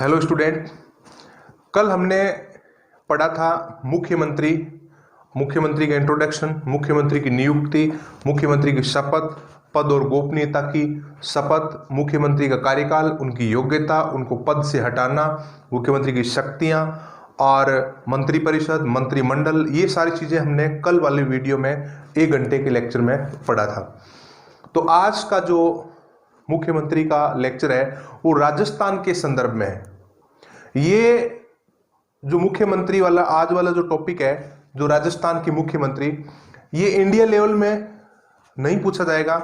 Hello student. कल हमने पढ़ा था मुख्यमंत्री का इंट्रोडक्शन, मुख्यमंत्री की नियुक्ति, मुख्यमंत्री की शपथ, पद और गोपनीयता की शपथ, मुख्यमंत्री का कार्यकाल, उनकी योग्यता, उनको पद से हटाना, मुख्यमंत्री की शक्तियां और मंत्रिपरिषद, मंत्रिमंडल, ये सारी चीज़ें हमने कल वाले वीडियो में 1 घंटे के लेक्चर में पढ़ा था। तो आज का जो मुख्यमंत्री का लेक्चर है वो राजस्थान के संदर्भ में है। ये जो मुख्यमंत्री वाला आज वाला जो टॉपिक है, जो राजस्थान की मुख्यमंत्री, ये इंडिया लेवल में नहीं पूछा जाएगा।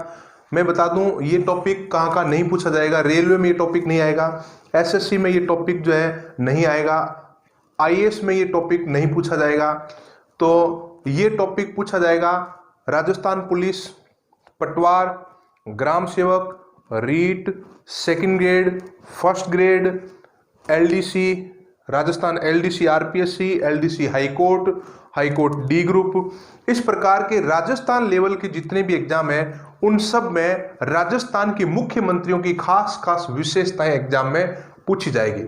मैं बता दूं ये टॉपिक कहाँ नहीं पूछा जाएगा। रेलवे में ये टॉपिक नहीं आएगा, एसएससी में ये टॉपिक जो है नहीं आएगा, आईएएस में ये टॉपिक नहीं पूछा जाएगा। तो ये टॉपिक पूछा जाएगा राजस्थान पुलिस, पटवार, ग्राम सेवक, REET, second grade, first grade, LDC, Rajasthan LDC RPSC, LDC high court D group, इस प्रकार के राजस्थान लेवल के जितने भी एग्जाम है उन सब में राजस्थान के मुख्यमंत्रियों की खास विशेषताएं एग्जाम में पूछी जाएगी।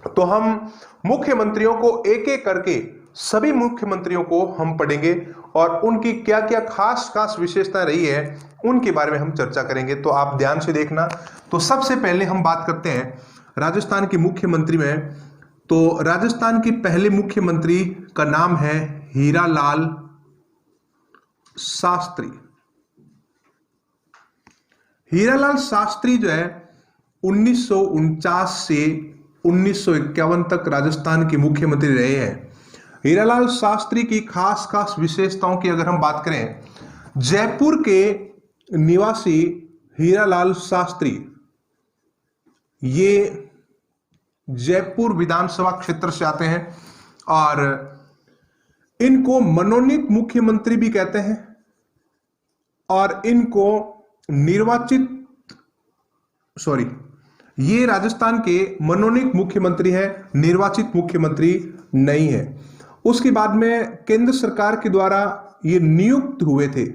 तो हम मुख्यमंत्रियों को एक एक करके सभी मुख्यमंत्रियों को हम पढ़ेंगे और उनकी क्या क्या खास विशेषता रही है उनके बारे में हम चर्चा करेंगे। तो आप ध्यान से देखना। तो सबसे पहले हम बात करते हैं राजस्थान के मुख्यमंत्री में। तो राजस्थान के पहले मुख्यमंत्री का नाम है हीरालाल शास्त्री। हीरालाल शास्त्री जो है 1949 से 1951 तक राजस्थान के मुख्यमंत्री रहे हैं। हीरालाल शास्त्री की खास विशेषताओं की अगर हम बात करें, जयपुर के निवासी हीरालाल शास्त्री ये जयपुर विधानसभा क्षेत्र से आते हैं और इनको मनोनीत मुख्यमंत्री भी कहते हैं और इनको ये राजस्थान के मनोनीत मुख्यमंत्री है, निर्वाचित मुख्यमंत्री नहीं है। उसके बाद में केंद्र सरकार के द्वारा ये नियुक्त हुए थे,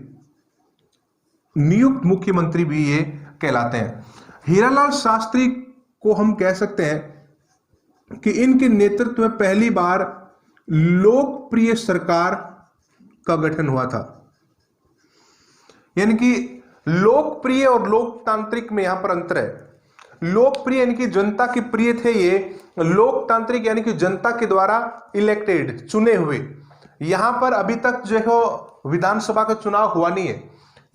नियुक्त मुख्यमंत्री भी ये कहलाते हैं। हीरालाल शास्त्री को हम कह सकते हैं कि इनके नेतृत्व में पहली बार लोकप्रिय सरकार का गठन हुआ था। यानी कि लोकप्रिय और लोकतांत्रिक में यहां पर अंतर है। लोकप्रिय यानी कि जनता के प्रिय थे ये, लोकतांत्रिक यानी कि जनता के द्वारा इलेक्टेड, चुने हुए। यहां पर अभी तक जो है विधानसभा का चुनाव हुआ नहीं है,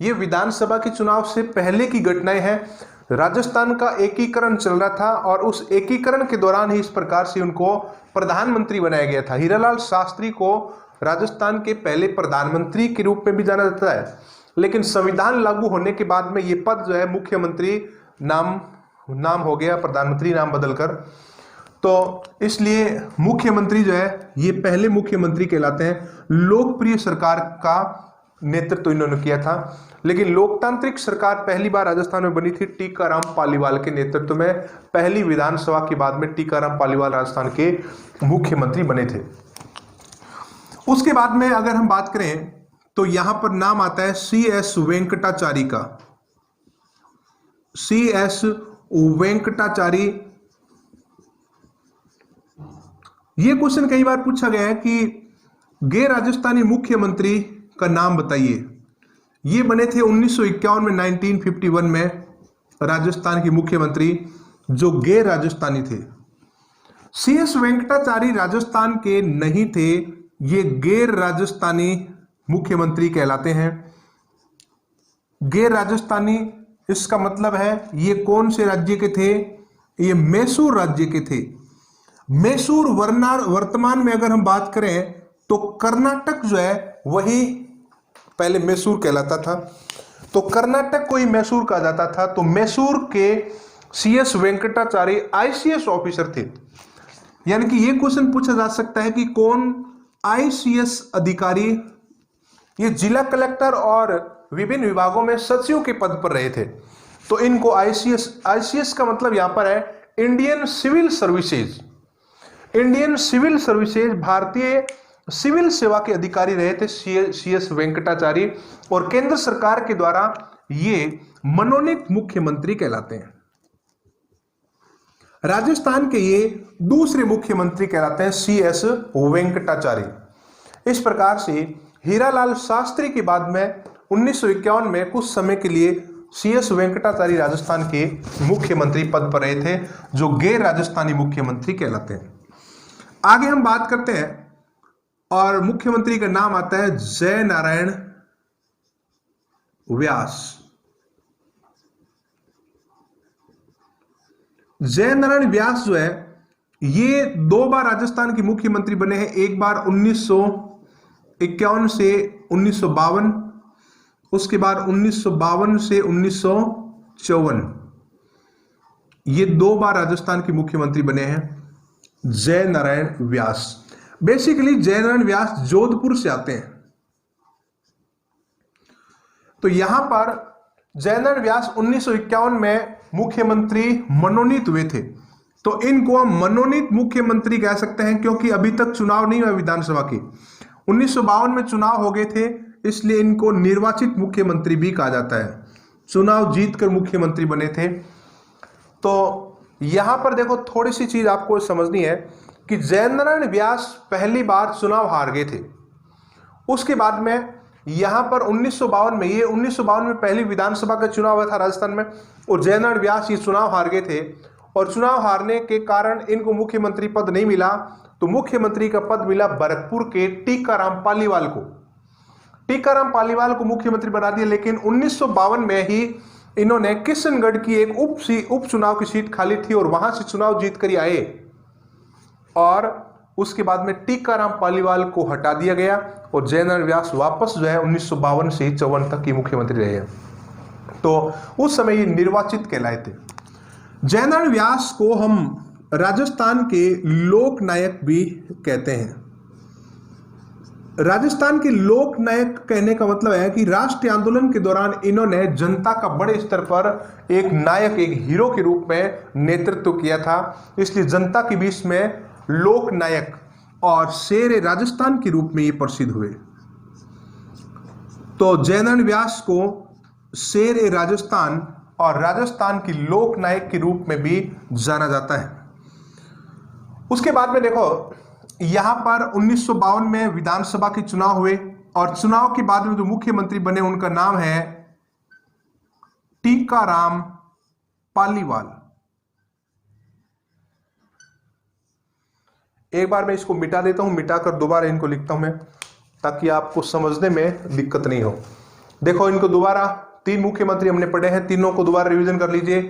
ये विधानसभा के चुनाव से पहले की घटनाएं हैं। राजस्थान का एकीकरण चल रहा था और उस एकीकरण के दौरान ही इस प्रकार से उनको प्रधानमंत्री बनाया गया था। हीरालाल शास्त्री को राजस्थान के पहले प्रधानमंत्री के रूप में भी जाना जाता है, लेकिन संविधान लागू होने के बाद में ये पद जो है मुख्यमंत्री नाम हो गया, प्रधानमंत्री नाम बदलकर। तो इसलिए मुख्यमंत्री जो है ये पहले मुख्यमंत्री कहलाते हैं। लोकप्रिय सरकार का नेतृत्व इन्होंने किया था, लेकिन लोकतांत्रिक सरकार पहली बार राजस्थान में बनी थी टीकाराम पालीवाल के नेतृत्व में। पहली विधानसभा के बाद में टीकाराम पालीवाल राजस्थान के मुख्यमंत्री बने थे। उसके बाद में अगर हम बात करें तो यहां पर नाम आता है CS वेंकटाचारी का। CS वेंकटाचारी। यह क्वेश्चन कई बार पूछा गया है कि गैर राजस्थानी मुख्यमंत्री का नाम बताइए। ये बने थे 1951 में, 1951 में राजस्थान के मुख्यमंत्री जो गैर राजस्थानी थे। CS वेंकटाचारी राजस्थान के नहीं थे, ये गैर राजस्थानी मुख्यमंत्री कहलाते हैं। गैर राजस्थानी इसका मतलब है ये कौन से राज्य के थे? ये मैसूर राज्य के थे। मैसूर वर्तमान में अगर हम बात करें तो कर्नाटक जो है वही पहले मैसूर कहलाता था, तो कर्नाटक को ही मैसूर कहा जाता था। तो मैसूर के CS वेंकटाचारी ICS ऑफिसर थे। यानी कि यह क्वेश्चन पूछा जा सकता है कि कौन ICS अधिकारी, ये जिला कलेक्टर और विभिन्न विभागों में सचिव के पद पर रहे थे। तो इनको ICS का मतलब यहां पर है Indian civil services. Indian civil services, भारतीय सिविल सेवा के अधिकारी रहे थे CS वेंकटाचारी, और केंद्र सरकार के द्वारा ये मनोनीत मुख्यमंत्री कहलाते हैं। राजस्थान के ये दूसरे मुख्यमंत्री कहलाते हैं CS वेंकटाचार्य। इस प्रकार से हीरालाल शास्त्री के बाद में 1951 में कुछ समय के लिए CS वेंकटाचार्य राजस्थान के मुख्यमंत्री पद पर रहे थे, जो गैर राजस्थानी मुख्यमंत्री कहलाते हैं। आगे हम बात करते हैं और मुख्यमंत्री का नाम आता है जय नारायण व्यास। जय नारायण व्यास जो है ये 2 बार राजस्थान के मुख्यमंत्री बने हैं, एक बार 1951 से 1952, उसके बाद 1952 से 1954, ये 2 बार राजस्थान के मुख्यमंत्री बने हैं जय नारायण व्यास। बेसिकली जय नारायण व्यास जोधपुर से आते हैं। तो यहां पर जय नारायण व्यास 1951 में मुख्यमंत्री मनोनीत हुए थे, तो इनको हम मनोनीत मुख्यमंत्री कह सकते हैं, क्योंकि अभी तक चुनाव नहीं हुआ विधानसभा के। 1952 में चुनाव हो गए थे, इसलिए इनको निर्वाचित मुख्यमंत्री भी कहा जाता है। चुनाव जीतकर मुख्यमंत्री बने थे। तो यहां पर देखो थोड़ी सी चीज आपको समझनी है कि जय नारायण व्यास पहली बार चुनाव हार गए थे। उसके बाद में यहां पर 1952 में, ये 1952 में पहली विधानसभा का चुनाव हुआ था राजस्थान में, और जय नारायण व्यास ये चुनाव हार गए थे, और चुनाव हारने के कारण इनको मुख्यमंत्री पद नहीं मिला। तो मुख्यमंत्री का पद मिला भरतपुर के टीकाराम पालीवाल को। टीकाराम पालीवाल को मुख्यमंत्री बना दिया, लेकिन 1952 में ही इन्होंने किशनगढ़ की एक उपचुनाव की सीट खाली थी और वहां से चुनाव जीत कर आए, और उसके बाद में टीकाराम पालीवाल को हटा दिया गया और जय नारायण व्यास वापस जो है 1952 से 54 तक की मुख्यमंत्री रहे। तो उस समय ये निर्वाचित कहलाए थे। जय नारायण व्यास को हम राजस्थान के लोक नायक भी कहते हैं। राजस्थान के लोक नायक कहने का मतलब है कि राष्ट्रीय आंदोलन के दौरान इन्होंने जनता का बड़े स्तर पर एक नायक, एक हीरो के रूप में नेतृत्व किया था, इसलिए जनता के बीच में लोक नायक और शेर राजस्थान के रूप में ये प्रसिद्ध हुए। तो जय नारायण व्यास को शेर राजस्थान और राजस्थान की लोक नायक के रूप में भी जाना जाता है। उसके बाद में देखो यहां पर 1952 में विधानसभा के चुनाव हुए, और चुनाव के बाद में जो मुख्यमंत्री बने उनका नाम है टीकाराम पालीवाल। एक बार मैं इसको मिटा देता हूं, मिटाकर दोबारा इनको लिखता हूं मैं, ताकि आपको समझने में दिक्कत नहीं हो। देखो इनको दोबारा 3 मुख्यमंत्री हमने पढ़े हैं, तीनों को दोबारा रिवीजन कर लीजिए।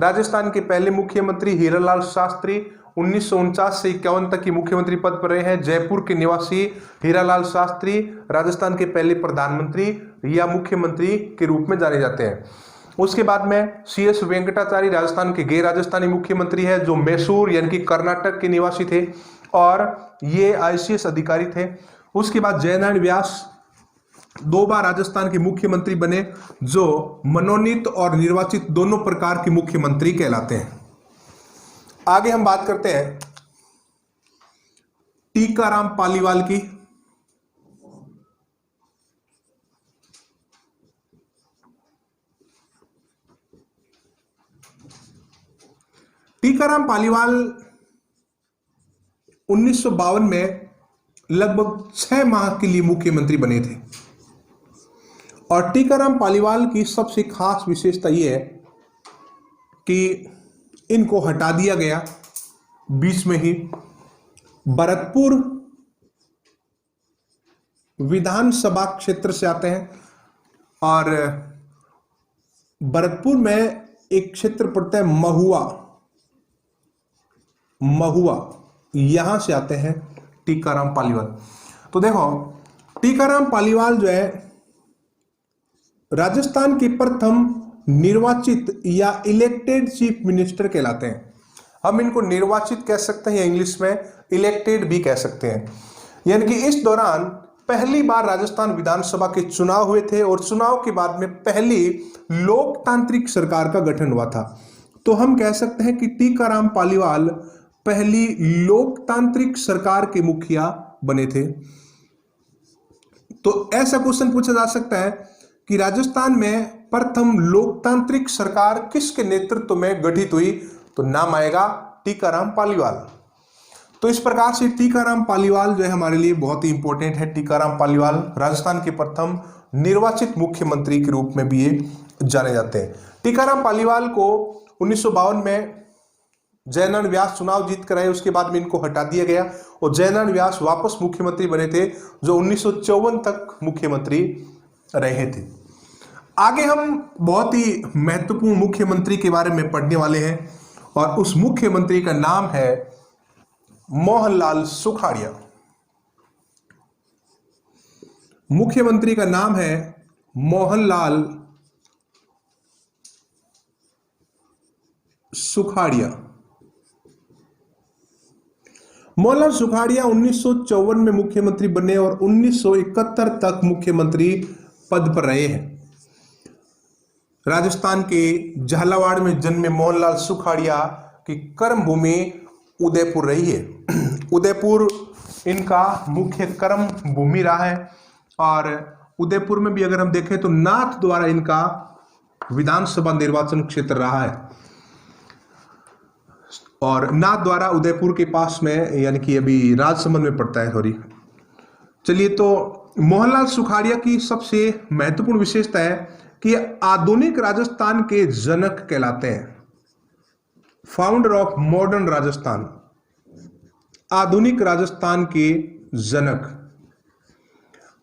राजस्थान के पहले मुख्यमंत्री हीरालाल शास्त्री 1949 से 51 तक की मुख्यमंत्री पद पर रहे हैं। जयपुर के निवासी हीरालाल शास्त्री राजस्थान के पहले प्रधानमंत्री या मुख्यमंत्री के रूप में जाने जाते हैं। उसके बाद में CS वेंकटाचार्य राजस्थान के गैर राजस्थानी मुख्यमंत्री है, जो मैसूर यानी कि कर्नाटक के निवासी थे और ये ICS अधिकारी थे। उसके बाद जय नारायण व्यास 2 बार राजस्थान के मुख्यमंत्री बने, जो मनोनीत और निर्वाचित दोनों प्रकार के मुख्यमंत्री कहलाते हैं। आगे हम बात करते हैं टीकाराम पालीवाल की। टीकाराम पालीवाल 1952 में लगभग 6 माह के लिए मुख्यमंत्री बने थे, और टीकाराम पालीवाल की सबसे खास विशेषता यह है कि इनको हटा दिया गया बीच में ही। भरतपुर विधानसभा क्षेत्र से आते हैं, और भरतपुर में एक क्षेत्र पड़ता है महुआ, यहां से आते हैं टीकाराम पालीवाल। तो देखो टीकाराम पालीवाल जो है राजस्थान के प्रथम निर्वाचित या इलेक्टेड चीफ मिनिस्टर कहलाते हैं। हम इनको निर्वाचित कह सकते हैं या इंग्लिश में इलेक्टेड भी कह सकते हैं। यानी कि इस दौरान पहली बार राजस्थान विधानसभा के चुनाव हुए थे और चुनाव के बाद में पहली लोकतांत्रिक सरकार का गठन हुआ था। तो हम कह सकते हैं कि टीकाराम पालीवाल पहली लोकतांत्रिक सरकार के मुखिया बने थे। तो ऐसा क्वेश्चन पूछा जा सकता है कि राजस्थान में प्रथम लोकतांत्रिक सरकार किसके नेतृत्व में गठित हुई, तो नाम आएगा टीकाराम पालीवाल। तो इस प्रकार से टीकाराम पालीवाल जो है हमारे लिए बहुत ही इंपॉर्टेंट है। टीकाराम पालीवाल राजस्थान के प्रथम निर्वाचित मुख्यमंत्री के रूप में भी ये जाने जाते हैं। टीकाराम पालीवाल को 1952 में जयनारायण व्यास चुनाव जीत कर आए, उसके बाद में इनको हटा दिया गया और जयनारायण व्यास वापस मुख्यमंत्री बने थे, जो 1954 तक मुख्यमंत्री रहे थे। आगे हम बहुत ही महत्वपूर्ण मुख्यमंत्री के बारे में पढ़ने वाले हैं और उस मुख्यमंत्री का नाम है मोहनलाल सुखाड़िया। मुख्यमंत्री का नाम है मोहनलाल सुखाड़िया। मोहनलाल सुखाड़िया 1954 में मुख्यमंत्री बने और 1971 तक मुख्यमंत्री पद पर रहे हैं। राजस्थान के झालावाड़ में जन्मे मोहनलाल सुखाड़िया की कर्म भूमि उदयपुर रही है। उदयपुर इनका मुख्य कर्म भूमि रहा है और उदयपुर में भी अगर हम देखें तो नाथ द्वारा इनका विधानसभा निर्वाचन क्षेत्र रहा है और नाथ द्वारा उदयपुर के पास में, यानी कि अभी राजसमंद में पड़ता है, सॉरी। चलिए, तो मोहनलाल सुखाड़िया की सबसे महत्वपूर्ण विशेषता है कि आधुनिक राजस्थान के जनक कहलाते हैं। फाउंडर ऑफ मॉडर्न राजस्थान, आधुनिक राजस्थान के जनक।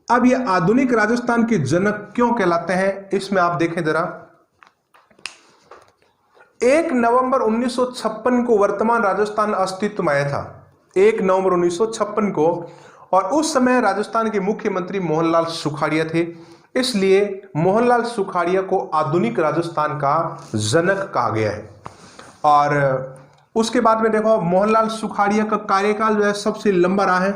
अब ये आधुनिक राजस्थान के जनक क्यों कहलाते हैं, इसमें आप देखें जरा। 1 नवंबर 1956 को वर्तमान राजस्थान अस्तित्व में आया था, 1 नवंबर 1956 को, और उस समय राजस्थान के मुख्यमंत्री मोहनलाल सुखाड़िया थे, इसलिए मोहनलाल सुखाड़िया को आधुनिक राजस्थान का जनक कहा गया है। और उसके बाद में देखो, मोहनलाल सुखाड़िया का कार्यकाल जो है सबसे लंबा रहा है।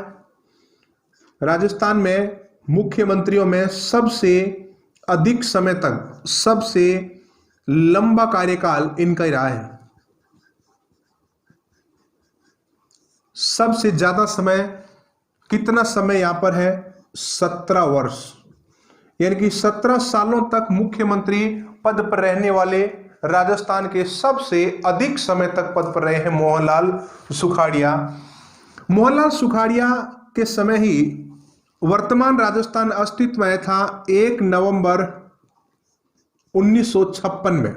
राजस्थान में मुख्यमंत्रियों में सबसे अधिक समय तक, सबसे लंबा कार्यकाल इनका ही रहा है। सबसे ज्यादा समय, कितना समय यहां पर है, 17 वर्ष, यानी कि 17 सालों तक मुख्यमंत्री पद पर रहने वाले राजस्थान के सबसे अधिक समय तक पद पर रहे हैं मोहनलाल सुखाड़िया। मोहनलाल सुखाड़िया के समय ही वर्तमान राजस्थान अस्तित्व में था। 1 नवंबर 1956 में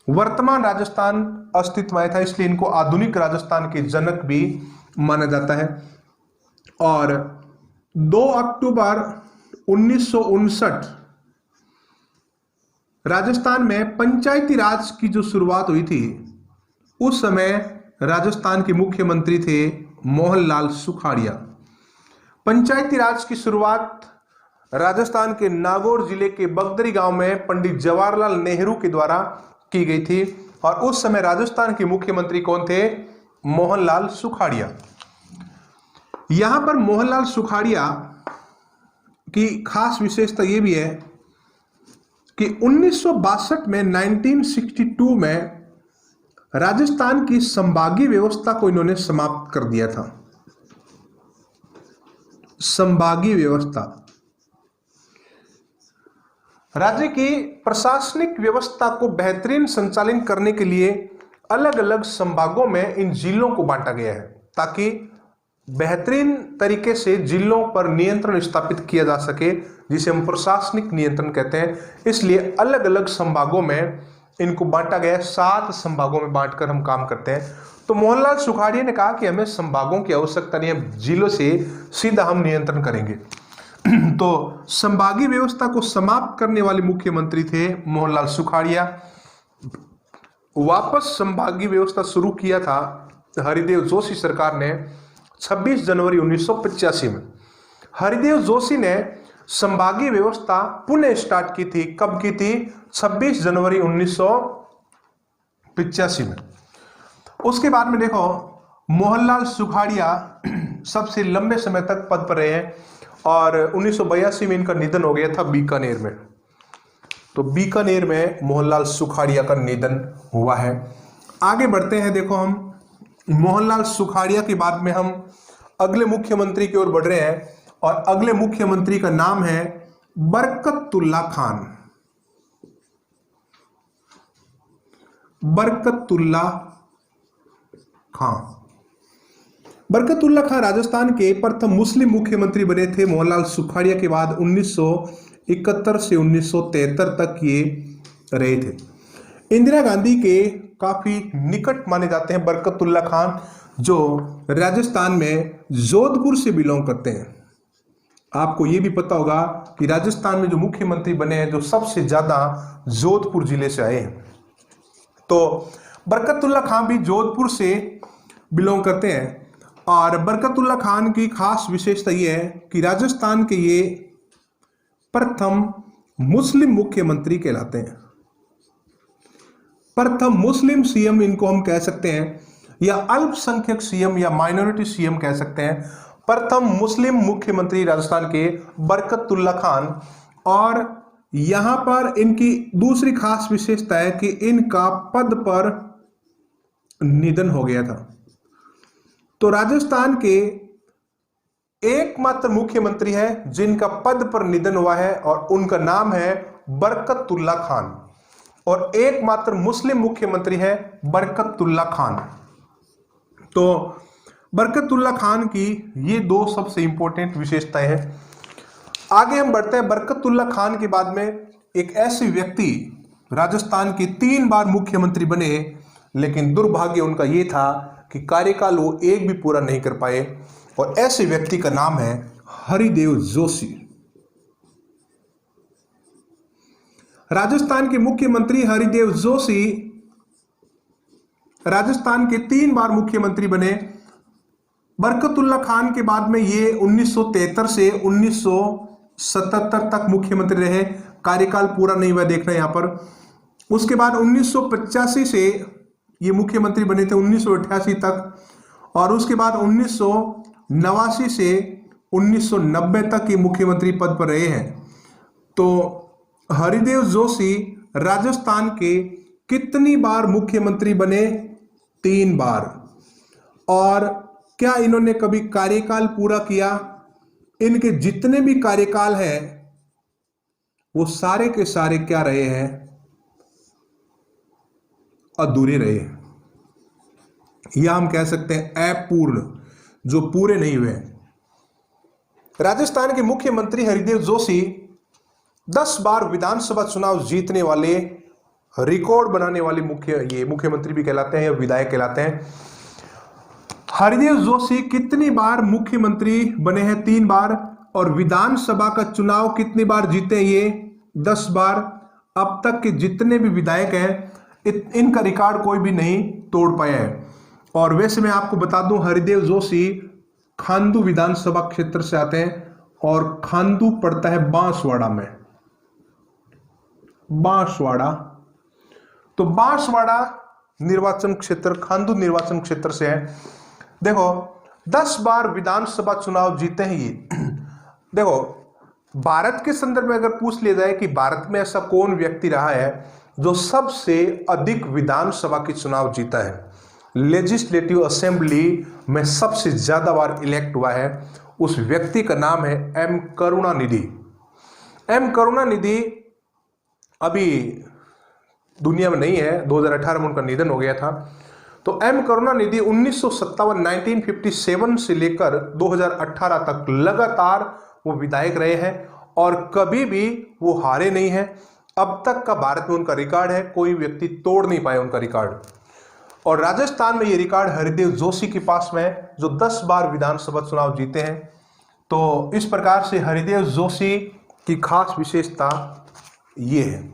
वर्तमान राजस्थान अस्तित्व में था, इसलिए इनको आधुनिक राजस्थान के जनक भी माना जाता है। और 2 अक्टूबर 1959 राजस्थान में पंचायती राज की जो शुरुआत हुई थी, उस समय राजस्थान के मुख्यमंत्री थे मोहनलाल सुखाड़िया। पंचायती राज की शुरुआत राजस्थान के नागौर जिले के बगदरी गांव में पंडित जवाहरलाल नेहरू के द्वारा की गई थी और उस समय राजस्थान के मुख्यमंत्री कौन थे, मोहनलाल सुखाड़िया। यहां पर मोहनलाल सुखाड़िया की खास विशेषता यह भी है कि 1962 में 1962 में राजस्थान की संभागीय व्यवस्था को इन्होंने समाप्त कर दिया था। संभागीय व्यवस्था, राज्य की प्रशासनिक व्यवस्था को बेहतरीन संचालन करने के लिए अलग अलग संभागों में इन जिलों को बांटा गया है, ताकि बेहतरीन तरीके से जिलों पर नियंत्रण स्थापित किया जा सके, जिसे हम प्रशासनिक नियंत्रण कहते हैं। इसलिए अलग अलग संभागों में इनको बांटा गया है। 7 संभागों में बांटकर हम काम करते हैं। तो मोहनलाल सुखाड़िया ने कहा कि हमें संभागों की आवश्यकता नहीं है, जिलों से सीधा हम नियंत्रण करेंगे। तो संभागीय व्यवस्था को समाप्त करने वाले मुख्यमंत्री थे मोहनलाल सुखाड़िया। वापस संभागीय व्यवस्था शुरू किया था हरिदेव जोशी सरकार ने 26 जनवरी 1985 में। हरिदेव जोशी ने संभागीय व्यवस्था पुनः स्टार्ट की थी। कब की थी? 26 जनवरी 1985 में। उसके बाद में देखो, मोहनलाल सुखाड़िया सबसे लंबे समय तक पद पर रहे हैं और 1982 में इनका निधन हो गया था बीकानेर में। तो बीकानेर में मोहनलाल सुखाड़िया का निधन हुआ है। आगे बढ़ते हैं। देखो, हम मोहनलाल सुखाड़िया के बाद में हम अगले मुख्यमंत्री की ओर बढ़ रहे हैं और अगले मुख्यमंत्री का नाम है बरकतुल्ला खान। बरकतुल्ला खां। बरकतुल्ला खां राजस्थान के प्रथम मुस्लिम मुख्यमंत्री बने थे। मोहनलाल सुखाड़िया के बाद 1971 से 1973 तक ये रहे थे। इंदिरा गांधी के काफी निकट माने जाते हैं बरकतुल्ला खान, जो राजस्थान में जोधपुर से बिलोंग करते हैं। आपको ये भी पता होगा कि राजस्थान में जो मुख्यमंत्री बने हैं जो सबसे ज्यादा जोधपुर जिले से आए हैं। तो बरकतुल्ला खान भी जोधपुर से बिलोंग करते हैं। और बरकतुल्ला खान की खास विशेषता यह है कि राजस्थान के ये प्रथम मुस्लिम मुख्यमंत्री कहलाते हैं। प्रथम मुस्लिम सीएम इनको हम कह सकते हैं, या अल्पसंख्यक सीएम या माइनॉरिटी सीएम कह सकते हैं। प्रथम मुस्लिम मुख्यमंत्री राजस्थान के बरकतुल्ला खान। और यहां पर इनकी दूसरी खास विशेषता है कि इनका पद पर निधन हो गया था। तो राजस्थान के एकमात्र मुख्यमंत्री है जिनका पद पर निधन हुआ है और उनका नाम है बरकतुल्ला खान। और एकमात्र मुस्लिम मुख्यमंत्री है बरकतुल्ला खान। तो बरकतुल्ला खान की ये दो सबसे इंपॉर्टेंट विशेषताएं हैं। आगे हम बढ़ते हैं। बरकतुल्ला खान के बाद में एक ऐसे व्यक्ति राजस्थान के 3 बार मुख्यमंत्री बने, लेकिन दुर्भाग्य उनका ये था कि कार्यकाल वो एक भी पूरा नहीं कर पाए। और ऐसे व्यक्ति का नाम है हरिदेव जोशी। राजस्थान के मुख्यमंत्री हरिदेव जोशी राजस्थान के 3 बार मुख्यमंत्री बने। बरकतुल्ला खान के बाद में ये 1973 से 1977 तक मुख्यमंत्री रहे। कार्यकाल पूरा नहीं हुआ, देखना यहां पर। उसके बाद 1985 से ये मुख्यमंत्री बने थे 1988 तक। और उसके बाद 1989 से 1990 तक ये मुख्यमंत्री पद पर रहे हैं। तो हरिदेव जोशी राजस्थान के कितनी बार मुख्यमंत्री बने? 3 बार। और क्या इन्होंने कभी कार्यकाल पूरा किया? इनके जितने भी कार्यकाल हैं वो सारे के सारे क्या रहे हैं? अधूरे रहे हैं, या हम कह सकते हैं अपूर्ण, जो पूरे नहीं हुए। राजस्थान के मुख्यमंत्री हरिदेव जोशी 10 बार विधानसभा चुनाव जीतने वाले, रिकॉर्ड बनाने वाले मुख्यमंत्री भी कहलाते हैं या विधायक कहलाते हैं। हरिदेव जोशी कितनी बार मुख्यमंत्री बने हैं? 3 बार। और विधानसभा का चुनाव कितनी बार जीते? ये 10 बार। अब तक के जितने भी विधायक हैं इनका रिकॉर्ड कोई भी नहीं तोड़ पाया है। और वैसे मैं आपको बता दूं, हरिदेव जोशी खांडू विधानसभा क्षेत्र से आते हैं और खांडू पड़ता है बांसवाड़ा में। बांसवाड़ा, तो बांसवाड़ा निर्वाचन क्षेत्र खांडू निर्वाचन क्षेत्र से है। देखो 10 बार विधानसभा चुनाव जीते हैं ये। देखो भारत के संदर्भ में अगर पूछ लिया जाए कि भारत में ऐसा कौन व्यक्ति रहा है जो सबसे अधिक विधानसभा के चुनाव जीता है, लेजिस्लेटिव असेंबली में सबसे ज्यादा बार इलेक्ट हुआ है, उस व्यक्ति का नाम है एम करुणानिधि। एम करुणानिधि अभी दुनिया में नहीं है, 2018 में उनका निधन हो गया था। तो एम करुणानिधि 1957 से लेकर 2018 तक लगातार वो विधायक रहे हैं और कभी भी वो हारे नहीं हैं। अब तक का भारत में उनका रिकॉर्ड है, कोई व्यक्ति तोड़ नहीं पाया उनका रिकॉर्ड। और राजस्थान में ये रिकॉर्ड हरिदेव जोशी के पास में है, जो 10 बार विधानसभा चुनाव जीते हैं। तो इस प्रकार से हरिदेव जोशी की खास विशेषता ये है।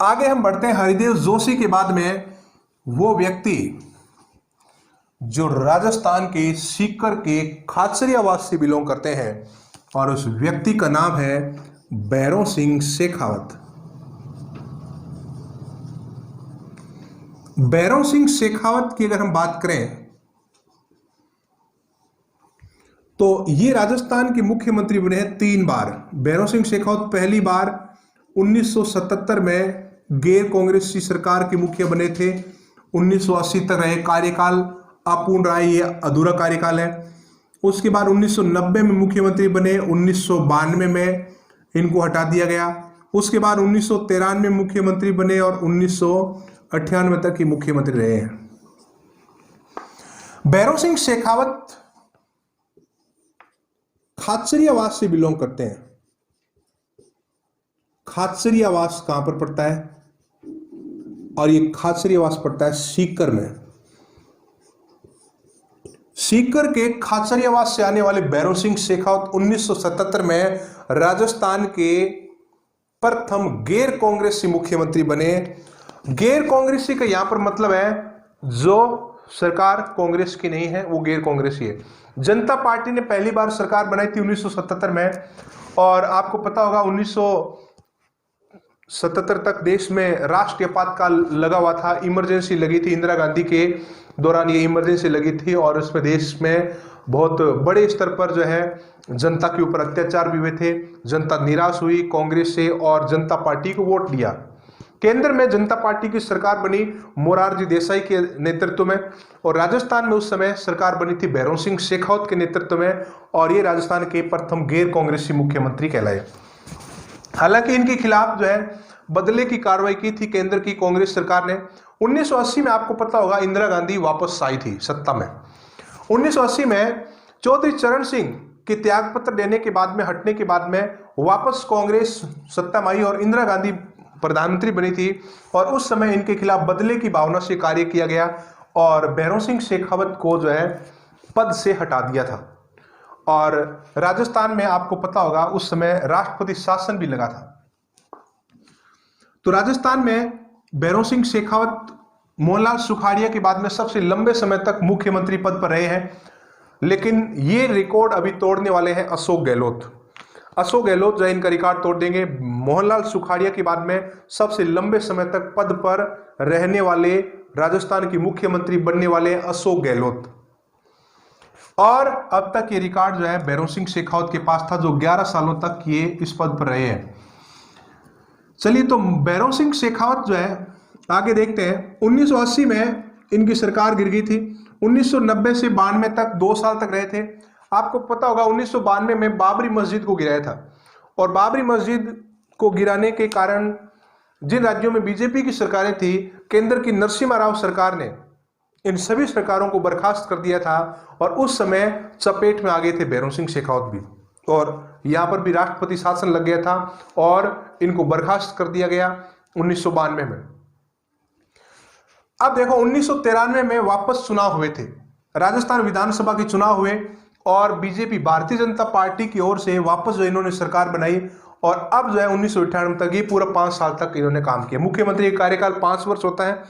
आगे हम बढ़ते हैं। हरिदेव जोशी के बाद में वो व्यक्ति जो राजस्थान के सीकर के खाचरियावाद से बिलोंग करते हैं, और उस व्यक्ति का नाम है भैरों सिंह शेखावत। भैरों सिंह शेखावत की अगर हम बात करें तो ये राजस्थान के मुख्यमंत्री बने हैं 3 बार। भैरों सिंह शेखावत पहली बार 1977 में गैर कांग्रेसी सरकार के मुखिया बने थे। 1980 तक रहे, कार्यकाल अपूर्ण रहा, ये अधूरा कार्यकाल है। उसके बाद 1990 में मुख्यमंत्री बने, 1992 में इनको हटा दिया गया। उसके बाद 1993 में मुख्यमंत्री बने और 1998 तक ही मुख्यमंत्री रहे हैं। भैरव सिंह शेखावत खाचरियावास से बिलोंग करते हैं। खाचरियावास कहां पर पड़ता है? और ये खाचरियावास पड़ता है सीकर में। सीकर के खाचरियावास से आने वाले भैरव सिंह शेखावत 1977 में राजस्थान के प्रथम गैर कांग्रेसी मुख्यमंत्री बने। गैर कांग्रेसी का यहां पर मतलब है जो सरकार कांग्रेस की नहीं है वो गैर कांग्रेसी है। जनता पार्टी ने पहली बार सरकार बनाई थी 1977 में, और आपको पता होगा 1977 तक देश में राष्ट्रीय आपातकाल लगा हुआ था, इमरजेंसी लगी थी। इंदिरा गांधी के दौरान ये इमरजेंसी लगी थी और उसमें देश में बहुत बड़े स्तर पर जो है जनता के ऊपर अत्याचार भी हुए थे। जनता निराश हुई कांग्रेस से और जनता पार्टी को वोट दिया। केंद्र में जनता पार्टी की सरकार बनी मोरारजी देसाई के नेतृत्व में, और राजस्थान में उस समय सरकार बनी थी भैरव सिंह शेखावत के नेतृत्व में, और ये राजस्थान के प्रथम गैर कांग्रेसी मुख्यमंत्री कहलाए। हालांकि इनके खिलाफ जो है बदले की कार्रवाई की थी केंद्र की कांग्रेस सरकार ने। 1980 में आपको पता होगा इंदिरा गांधी वापस आई थी सत्ता में। 1980 में चौधरी चरण सिंह के त्यागपत्र देने के बाद में, हटने के बाद में वापस कांग्रेस सत्ता में आई और इंदिरा गांधी प्रधानमंत्री बनी थी, और उस समय इनके खिलाफ बदले की भावना से कार्य किया गया और भैरव सिंह शेखावत को जो है पद से हटा दिया था। और राजस्थान में आपको पता होगा उस समय राष्ट्रपति शासन भी लगा था। तो राजस्थान में भैरव सिंह शेखावत मोहनलाल सुखाड़िया के बाद में सबसे लंबे समय तक मुख्यमंत्री पद पर रहे हैं। लेकिन ये रिकॉर्ड अभी तोड़ने वाले हैं अशोक गहलोत। अशोक गहलोत जो इनका रिकॉर्ड तोड़ देंगे। मोहनलाल सुखाड़िया के बाद में सबसे लंबे समय तक पद पर रहने वाले, राजस्थान की मुख्यमंत्री बनने वाले अशोक गहलोत। और अब तक ये रिकॉर्ड जो है भैरव सिंह शेखावत के पास था, जो 11 सालों तक ये इस पद पर रहे हैं। चलिए, तो भैरव सिंह शेखावत जो है आगे देखते हैं। 1980 में इनकी सरकार गिर गई थी। 1990 से 92 तक 2 साल तक रहे थे। आपको पता होगा 1992 में बाबरी मस्जिद को गिराया था, और बाबरी मस्जिद को गिराने के कारण जिन राज्यों में बीजेपी की सरकारें थी, केंद्र की नरसिम्हा राव सरकार ने इन सभी सरकारों को बर्खास्त कर दिया था, और उस समय चपेट में आ गए थे भैरव सिंह शेखावत भी, और यहां पर भी राष्ट्रपति शासन लग गया था और इनको बर्खास्त कर दिया गया 1992 में। अब देखो 1993 में वापस चुनाव हुए थे, राजस्थान विधानसभा के चुनाव हुए, और बीजेपी भारतीय जनता पार्टी की ओर से वापस जो इन्होंने सरकार बनाई, और अब जो है 1998 तक ये पूरा 5 साल तक इन्होंने काम किया। मुख्यमंत्री का कार्यकाल 5 वर्ष होता है,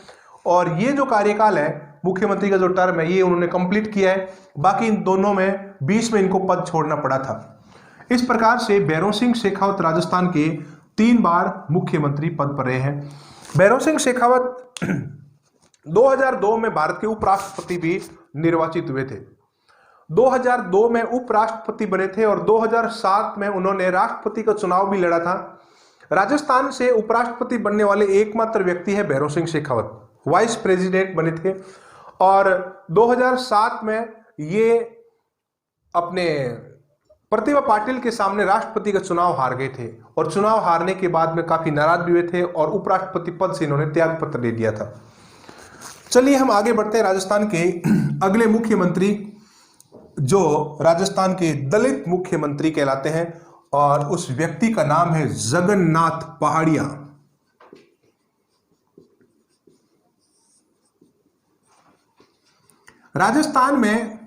और ये जो कार्यकाल है मुख्यमंत्री का जो टर्म है ये उन्होंने कंप्लीट किया है। बाकी इन दोनों में 20 में इनको पद छोड़ना पड़ा था। इस प्रकार से भैरव सिंह शेखावत राजस्थान के 3 बार मुख्यमंत्री पद पर रहे हैं। भैरव सिंह शेखावत 2002 में भारत के उपराष्ट्रपति भी निर्वाचित हुए थे। 2002 में उपराष्ट्रपति बने थे, और 2007 में उन्होंने राष्ट्रपति का चुनाव भी लड़ा था। राजस्थान से उपराष्ट्रपति बनने वाले एकमात्र व्यक्ति है भैरव सिंह शेखावत, वाइस प्रेसिडेंट बने थे। और 2007 में ये अपने प्रतिभा पाटिल के सामने राष्ट्रपति का चुनाव हार गए थे, और चुनाव हारने के बाद में काफी नाराज भी हुए थे, और उपराष्ट्रपति पद से इन्होंने त्यागपत्र दे दिया था। चलिए हम आगे बढ़ते हैं। राजस्थान के अगले मुख्यमंत्री जो राजस्थान के दलित मुख्यमंत्री कहलाते हैं, और उस व्यक्ति का नाम है जगन्नाथ पहाड़िया। राजस्थान में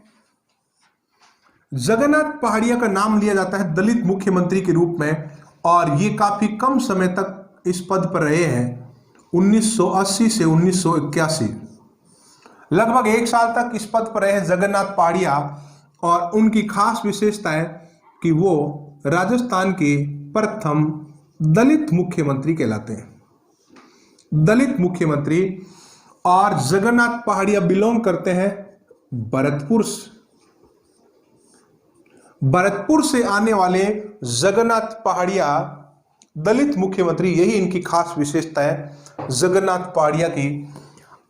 जगन्नाथ पहाड़िया का नाम लिया जाता है दलित मुख्यमंत्री के रूप में, और ये काफी कम समय तक इस पद पर रहे हैं, 1980 से 1981। लगभग 1 साल तक इस पद पर रहे जगन्नाथ पहाड़िया, और उनकी खास विशेषता है कि वो राजस्थान के प्रथम दलित मुख्यमंत्री कहलाते हैं। दलित मुख्यमंत्री। और जगन्नाथ पहाड़िया बिलोंग करते हैं भरतपुर से आने वाले जगन्नाथ पहाड़िया दलित मुख्यमंत्री, यही इनकी खास विशेषता है जगन्नाथ पहाड़िया की।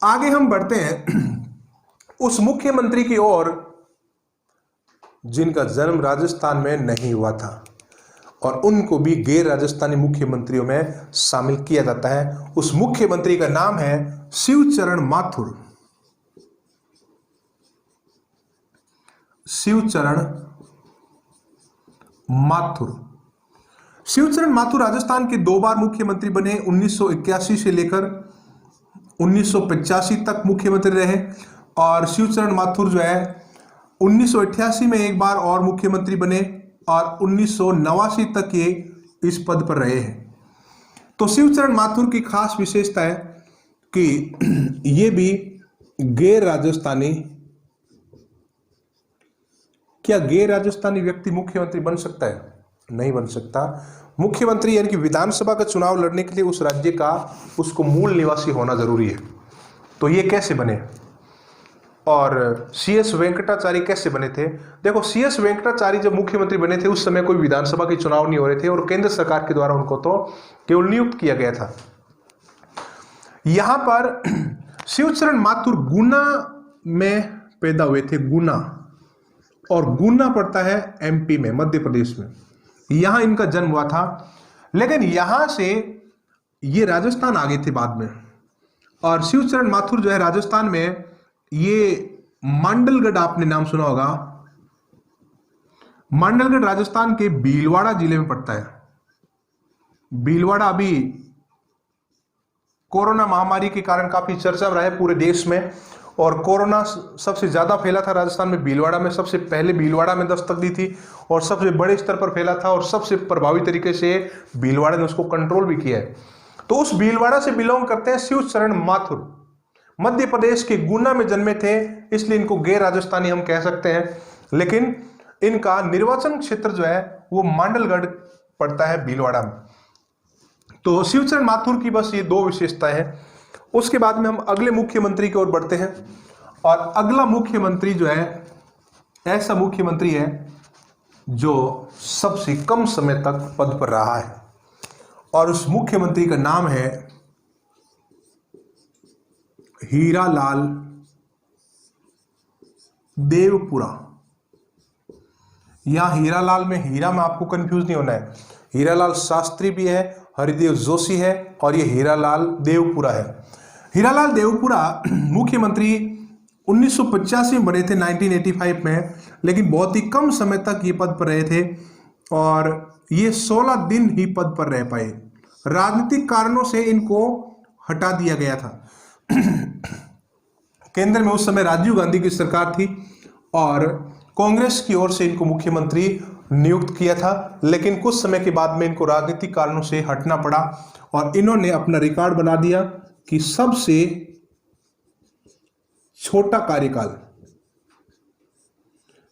आगे हम बढ़ते हैं उस मुख्यमंत्री की ओर जिनका जन्म राजस्थान में नहीं हुआ था, और उनको भी गैर राजस्थानी मुख्यमंत्रियों में शामिल किया जाता है। उस मुख्यमंत्री का नाम है शिवचरण माथुर। शिवचरण माथुर। शिवचरण माथुर राजस्थान के 2 बार मुख्यमंत्री बने, 1981 से लेकर 1985 तक मुख्यमंत्री रहे। और शिवचरण माथुर जो है 1988 में एक बार और मुख्यमंत्री बने और 1989 तक ये इस पद पर रहे हैं। तो शिवचरण माथुर की खास विशेषता है कि ये भी गैर राजस्थानी, क्या गैर राजस्थानी व्यक्ति मुख्यमंत्री बन सकता है? नहीं बन सकता। मुख्यमंत्री यानी कि विधानसभा का चुनाव लड़ने के लिए उस राज्य का उसको मूल निवासी होना जरूरी है। तो ये कैसे बने? और CS वेंकटाचार्य कैसे बने थे? देखो, CS वेंकटाचार्य जब मुख्यमंत्री बने थे उस समय कोई विधानसभा के चुनाव नहीं हो रहे थे और केंद्र सरकार के द्वारा उनको तो केवल नियुक्त किया गया था। यहां पर शिवचरण माथुर गुना में पैदा हुए थे, गुना, और गुना पड़ता है MP में, मध्य प्रदेश में। यहां इनका जन्म हुआ था, लेकिन यहां से ये राजस्थान आ गए थे बाद में। और शिवचरण माथुर जो है राजस्थान में, ये मांडलगढ़, आपने नाम सुना होगा, मांडलगढ़ राजस्थान के भीलवाड़ा जिले में पड़ता है। भीलवाड़ा अभी कोरोना महामारी के कारण काफी चर्चा में रहा है पूरे देश में, और कोरोना सबसे ज्यादा फैला था राजस्थान में भीलवाड़ा में। सबसे पहले भीलवाड़ा में दस्तक दी थी और सबसे बड़े स्तर पर फैला था और सबसे प्रभावी तरीके से भीलवाड़ा ने उसको कंट्रोल भी किया है। तो उस भीलवाड़ा से बिलोंग करते हैं शिवचरण माथुर। मध्य प्रदेश के गुना में जन्मे थे, इसलिए इनको गैर राजस्थानी हम कह सकते हैं, लेकिन इनका निर्वाचन क्षेत्र जो है वो मांडलगढ़ पड़ता है भीलवाड़ा में। तो शिवचरण माथुर की बस ये 2 विशेषताएं हैं। उसके बाद में हम अगले मुख्यमंत्री की ओर बढ़ते हैं, और अगला मुख्यमंत्री जो है ऐसा मुख्यमंत्री है जो सबसे कम समय तक पद पर रहा है, और उस मुख्यमंत्री का नाम है हीरालाल देवपुरा। यहां हीरालाल में, हीरा में आपको कंफ्यूज नहीं होना है, हीरालाल शास्त्री भी है, हरिदेव जोशी है, और ये हीरालाल देवपुरा है। हीरालाल देवपुरा मुख्यमंत्री 1985 में बने थे, 1985 में, लेकिन बहुत ही कम समय तक ये पद पर रहे थे और ये 16 दिन ही पद पर रह पाए। राजनीतिक कारणों से इनको हटा दिया गया था। केंद्र में उस समय राजीव गांधी की सरकार थी और कांग्रेस की ओर से इनको मुख्यमंत्री नियुक्त किया था, लेकिन कुछ समय के बाद में इनको राजनीतिक कारणों से हटना पड़ा और इन्होंने अपना रिकॉर्ड बना दिया कि सबसे छोटा कार्यकाल,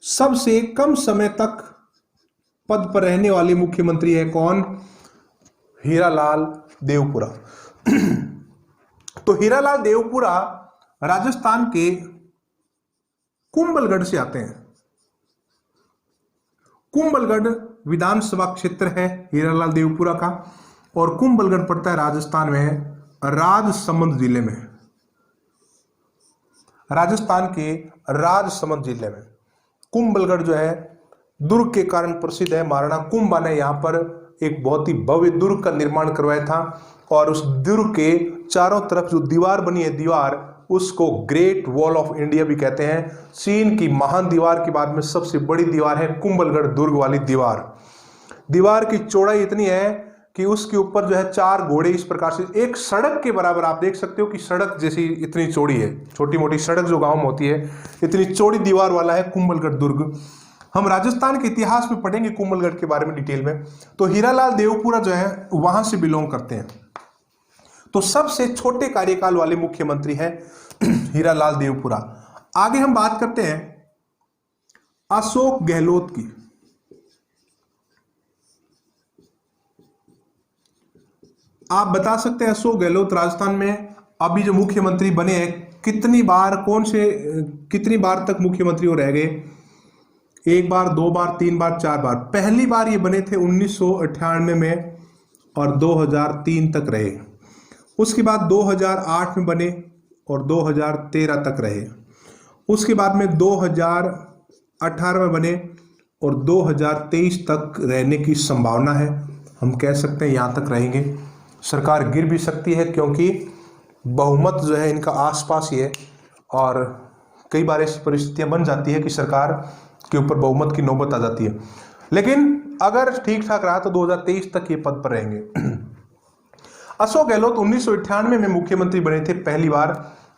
सबसे कम समय तक पद पर रहने वाली मुख्यमंत्री है कौन? हीरालाल देवपुरा। तो हीरालाल देवपुरा राजस्थान के कुंभलगढ़ से आते हैं। कुंभलगढ़ विधानसभा क्षेत्र है हीरालाल देवपुरा का, और कुंभलगढ़ पड़ता है राजस्थान में, राजसमंद जिले में, राजस्थान के राजसमंद जिले में। कुंभलगढ़ जो है दुर्ग के कारण प्रसिद्ध है। महाराणा कुंभा ने यहाँ पर एक बहुत ही भव्य दुर्ग का निर्माण करवाया था, और उस दुर्ग के चारों तरफ जो दीवार बनी है, दीवार, उसको ग्रेट वॉल ऑफ इंडिया भी कहते हैं। चीन की महान दीवार के बाद में सबसे बड़ी दीवार है कुंभलगढ़ दुर्ग वाली दीवार। दीवार की चौड़ाई इतनी है कि उसके ऊपर जो है 4 घोड़े इस प्रकार से, एक सड़क के बराबर, आप देख सकते हो कि सड़क जैसी इतनी चौड़ी है, छोटी मोटी सड़क जो गांव में होती है, इतनी चौड़ी दीवार वाला है कुंभलगढ़ दुर्ग। हम राजस्थान के इतिहास में पढ़ेंगे कुंभलगढ़ के बारे में डिटेल में। तो हीरालाल देवपुरा जो है वहां से बिलोंग करते हैं। तो सबसे छोटे कार्यकाल वाले मुख्यमंत्री है हीरालाल देवपुरा। आगे हम बात करते हैं अशोक गहलोत की। आप बता सकते हैं अशोक गहलोत राजस्थान में अभी जो मुख्यमंत्री बने हैं कितनी बार, कितनी बार तक मुख्यमंत्री वो रह गए? 1 बार, 2 बार, 3 बार, 4 बार। पहली बार ये बने थे 1998 में और 2003 तक रहे। उसके बाद 2008 में बने और 2013 तक रहे। उसके बाद में 2018 में बने और 2023 तक रहने की संभावना है। हम कह सकते हैं यहाँ तक रहेंगे। सरकार गिर भी सकती है क्योंकि बहुमत जो है इनका आसपास ही है, और कई बार ऐसी परिस्थितियां बन जाती है कि सरकार के ऊपर बहुमत की नौबत आ जाती है। लेकिन अगर ठीक ठाक रहा तो 2023 तक ये पद पर रहेंगे। अशोक गहलोत 1998 में मुख्यमंत्री बने थे पहली बार,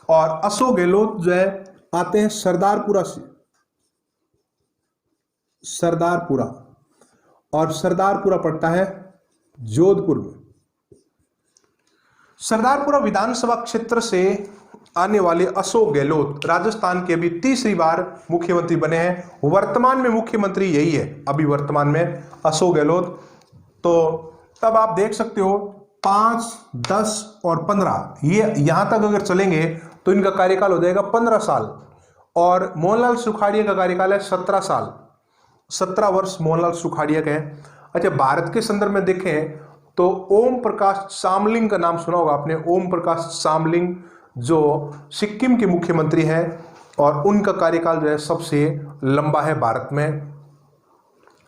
और अशोक गहलोत जो है आते हैं सरदारपुरा से, सरदारपुरा, और सरदारपुरा पड़ता है जोधपुर में। सरदारपुरा विधानसभा क्षेत्र से आने वाले अशोक गहलोत राजस्थान के अभी तीसरी बार मुख्यमंत्री बने हैं। वर्तमान में मुख्यमंत्री यही है, अभी वर्तमान में अशोक गहलोत। तो तब आप देख सकते हो 5, 10 और 15 ये यहां तक अगर चलेंगे तो इनका कार्यकाल हो जाएगा 15 साल, और मोहनलाल सुखाड़िया का कार्यकाल है 17 साल, 17 वर्ष मोहनलाल सुखाड़िया का है। अच्छा, भारत के संदर्भ में देखें तो ओम प्रकाश चामलिंग का नाम सुना होगा आपने। ओम प्रकाश चामलिंग जो सिक्किम के मुख्यमंत्री हैं, और उनका कार्यकाल जो है सबसे लंबा है भारत में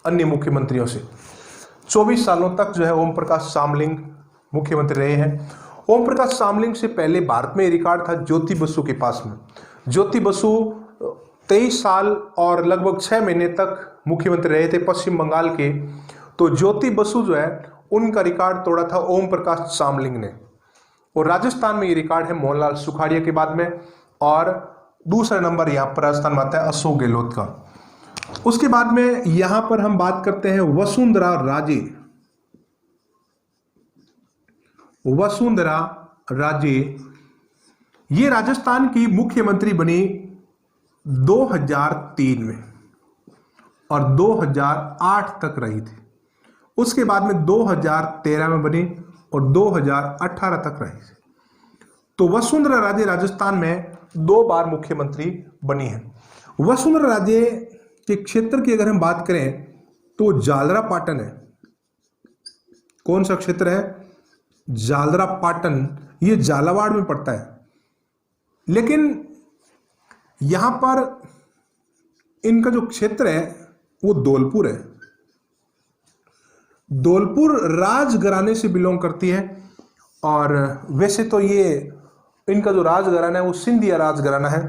अन्य मुख्यमंत्रियों से। 24 सालों तक जो है ओम प्रकाश चामलिंग मुख्यमंत्री रहे हैं। ओम प्रकाश चामलिंग से पहले भारत में रिकॉर्ड था ज्योति बसु के पास में। ज्योति बसु 23 साल और लगभग 6 महीने तक मुख्यमंत्री रहे थे पश्चिम बंगाल के। तो ज्योति बसु जो है उनका रिकॉर्ड तोड़ा था ओम प्रकाश चामलिंग ने, और राजस्थान में ये रिकॉर्ड है मोहनलाल सुखाड़िया के बाद में, और दूसरा नंबर यहाँ पर राजस्थान में आता है अशोक गहलोत का। उसके बाद में यहां पर हम बात करते हैं वसुंधरा राजे। वसुंधरा राजे ये राजस्थान की मुख्यमंत्री बनी 2003 में और 2008 तक रही थी। उसके बाद में 2013 में बनी और 2018 तक रही थी। तो वसुंधरा राजे राजस्थान में 2 बार मुख्यमंत्री बनी है। वसुंधरा राजे के क्षेत्र की अगर हम बात करें तो जालरा पाटन है। कौन सा क्षेत्र है? जालरा पाटन। ये झालावाड़ में पड़ता है, लेकिन यहां पर इनका जो क्षेत्र है वो धौलपुर है। धौलपुर राजघराने से बिलोंग करती है, और वैसे तो ये इनका जो राजघराना है वो सिंधिया राजघराना है,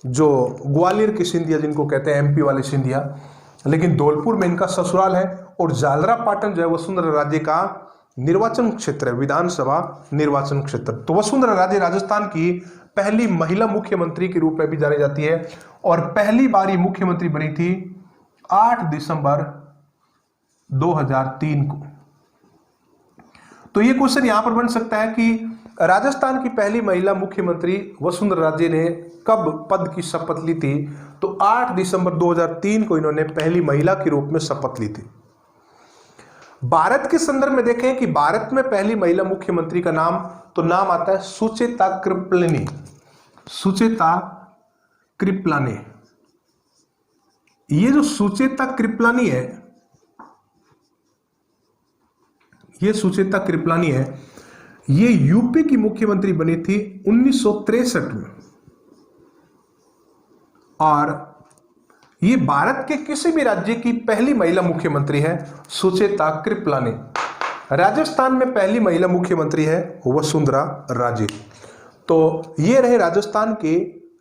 जो ग्वालियर के सिंधिया जिनको कहते हैं, एमपी वाले सिंधिया, लेकिन धौलपुर में इनका ससुराल है। और जालरा पाटन जो है वसुंधरा राजे का निर्वाचन क्षेत्र है, विधानसभा निर्वाचन क्षेत्र। तो वसुंधरा राजे राजस्थान की पहली महिला मुख्यमंत्री के रूप में भी जानी जाती है, और पहली बार ये मुख्यमंत्री बनी थी 8 दिसंबर 2003 को। तो ये क्वेश्चन यहां पर बन सकता है कि राजस्थान की पहली महिला मुख्यमंत्री वसुंधरा राजे ने कब पद की शपथ ली थी? तो 8 दिसंबर 2003 को इन्होंने पहली महिला के रूप में शपथ ली थी। भारत के संदर्भ में देखें कि भारत में पहली महिला मुख्यमंत्री का नाम आता है सुचेता कृपलानी। सुचेता कृपलानी। ये जो सुचेता कृपलानी है, ये सुचेता कृपलानी है, ये यूपी की मुख्यमंत्री बनी थी 1963 में, और ये भारत के किसी भी राज्य की पहली महिला मुख्यमंत्री है सुचेता कृपलानी। राजस्थान में पहली महिला मुख्यमंत्री है वसुंधरा राजे। तो ये रहे राजस्थान के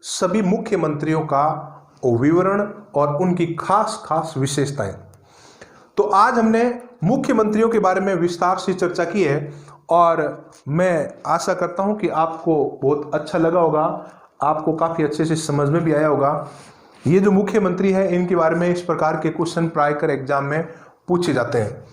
सभी मुख्यमंत्रियों का विवरण और उनकी खास खास विशेषताएं। तो आज हमने मुख्यमंत्रियों के बारे में विस्तार से चर्चा की है, और मैं आशा करता हूं कि आपको बहुत अच्छा लगा होगा, आपको काफी अच्छे से समझ में भी आया होगा। ये जो मुख्यमंत्री है इनके बारे में इस प्रकार के क्वेश्चन प्रायकर एग्जाम में पूछे जाते हैं।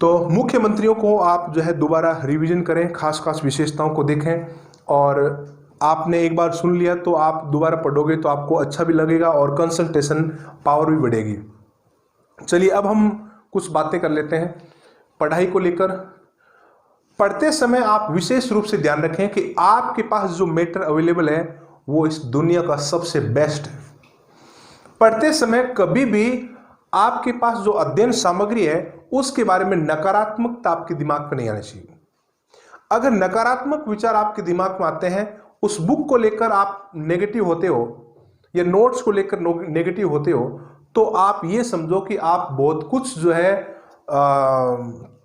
तो मुख्यमंत्रियों को आप जो है दोबारा रिवीजन करें, खास खास विशेषताओं को देखें, और आपने एक बार सुन लिया तो आप दोबारा पढ़ोगे तो आपको अच्छा भी लगेगा और कंसंट्रेशन पावर भी बढ़ेगी। चलिए अब हम कुछ बातें कर लेते हैं पढ़ाई को लेकर। पढ़ते समय आप विशेष रूप से ध्यान रखें कि आपके पास जो मैटर अवेलेबल है वो इस दुनिया का सबसे बेस्ट है। पढ़ते समय कभी भी आपके पास जो अध्ययन सामग्री है उसके बारे में नकारात्मकता आपके दिमाग में नहीं आनी चाहिए। अगर नकारात्मक विचार आपके दिमाग में आते हैं, उस बुक को लेकर आप नेगेटिव होते हो या नोट्स को लेकर नेगेटिव होते हो, तो आप ये समझो कि आप बहुत कुछ जो है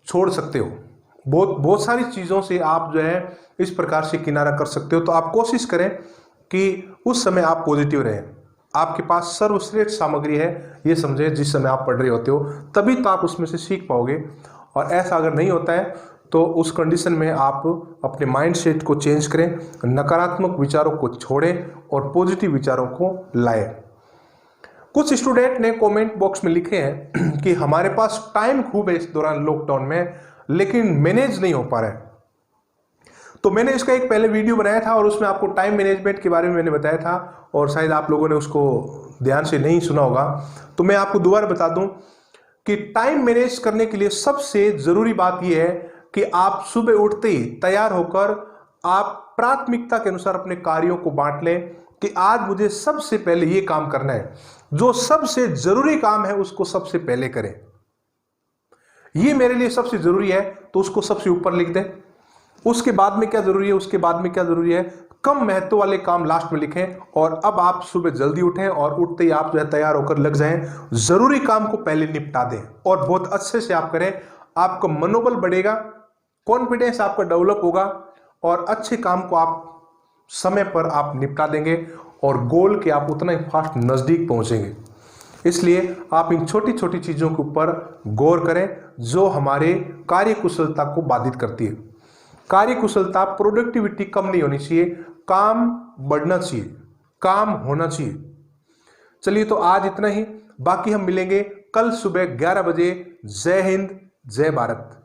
छोड़ सकते हो। बहुत सारी चीज़ों से आप जो है इस प्रकार से किनारा कर सकते हो। तो आप कोशिश करें कि उस समय आप पॉजिटिव रहें। आपके पास सर्वश्रेष्ठ सामग्री है, ये समझें जिस समय आप पढ़ रहे होते हो, तभी तो आप उसमें से सीख पाओगे। और ऐसा अगर नहीं होता है तो उस कंडीशन में आप अपने माइंड सेट को चेंज करें, नकारात्मक विचारों को छोड़ें और पॉजिटिव विचारों को लाएं। कुछ स्टूडेंट ने कमेंट बॉक्स में लिखे हैं कि हमारे पास टाइम खूब है इस दौरान लॉकडाउन में, लेकिन मैनेज नहीं हो पा रहा है। तो मैंने इसका एक पहले वीडियो बनाया था और उसमें आपको टाइम मैनेजमेंट के बारे में मैंने बताया था, और शायद आप लोगों ने उसको ध्यान से नहीं सुना होगा। तो मैं आपको दोबारा बता दूं कि टाइम मैनेज करने के लिए सबसे जरूरी बात यह है कि आप सुबह उठते ही तैयार होकर आप प्राथमिकता के अनुसार अपने कार्यों को बांट लें कि आज मुझे सबसे पहले यह काम करना है। जो सबसे जरूरी काम है उसको सबसे पहले करें। यह मेरे लिए सबसे जरूरी है तो उसको सबसे ऊपर लिख दें। उसके बाद में क्या जरूरी है, उसके बाद में क्या जरूरी है, कम महत्व वाले काम लास्ट में लिखें। और अब आप सुबह जल्दी उठें और उठते ही आप जो है तैयार होकर लग जाएं, जरूरी काम को पहले निपटा दें और बहुत अच्छे से आप करें। आपका मनोबल बढ़ेगा, कॉन्फिडेंस आपका डेवलप होगा और अच्छे काम को आप समय पर आप निपटा देंगे और गोल के आप उतना ही फास्ट नजदीक पहुंचेंगे। इसलिए आप इन छोटी छोटी चीजों के ऊपर गौर करें जो हमारे कार्य कुशलता को बाधित करती है। कार्य कुशलता, प्रोडक्टिविटी कम नहीं होनी चाहिए, काम बढ़ना चाहिए, काम होना चाहिए। चलिए तो आज इतना ही, बाकी हम मिलेंगे कल सुबह 11 बजे। जय हिंद, जय भारत।